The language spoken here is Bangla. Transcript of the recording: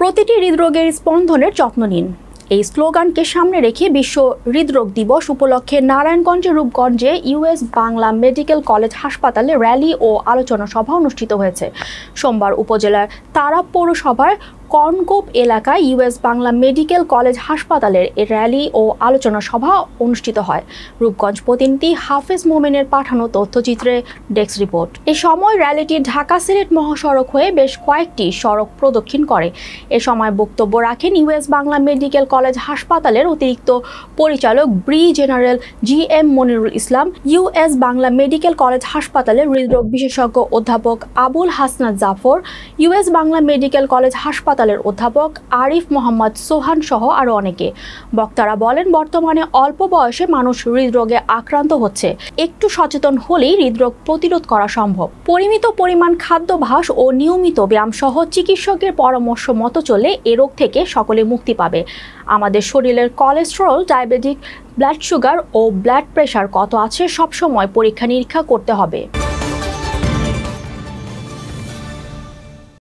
প্রতিটি হৃদরোগের স্পন্দনের যত্ন নিন। এই স্লোগানকে সামনে রেখে বিশ্ব হৃদরোগ দিবস উপলক্ষে নারায়ণগঞ্জের রূপগঞ্জে ইউএস বাংলা মেডিকেল কলেজ হাসপাতালে র্যালি ও আলোচনা সভা অনুষ্ঠিত হয়েছে। সোমবার উপজেলার তারাব পৌরসভার কর্ণগোপ এলাকায় ইউএস বাংলা মেডিকেল কলেজ হাসপাতালের র্যালি ও আলোচনা সভা অনুষ্ঠিত হয়। রূপগঞ্জ প্রতিনিধি হাফেজ মোমেনের পাঠানো তথ্যচিত্রে ডেস্ক রিপোর্ট। এ সময় র্যালিটি ঢাকা সিলেট মহাসড়ক হয়ে বেশ কয়েকটি সড়ক প্রদক্ষিণ করে। এ সময় বক্তব্য রাখেন ইউএস বাংলা মেডিকেল কলেজ হাসপাতালের অতিরিক্ত পরিচালক general GM Monirul Islam, US Bangla medical college হাসপাতালের হৃদরোগ বিশেষজ্ঞ অধ্যাপক Abul Hasnat Jafar, US Bangla medical college হাসপাতালের অধ্যাপক আরিফ মোহাম্মদ সোহান সহ আরো অনেকে। বক্তারা বলেন, বর্তমানে অল্প বয়সে মানুষ হৃদরোগে আক্রান্ত হচ্ছে। একটু সচেতন হলেই হৃদরোগ প্রতিরোধ করা সম্ভব। পরিমিত পরিমাণ খাদ্যাভ্যাস ও নিয়মিত ব্যায়াম সহ চিকিৎসকের পরামর্শ মতো চলে এ রোগ থেকে সকলে মুক্তি পাবে। আমাদের শরীরের কোলেস্টেরল, ডায়াবেটিক, ব্লাড সুগার ও ব্লাড প্রেশার কত আছে সবসময় পরীক্ষা নিরীক্ষা করতে হবে।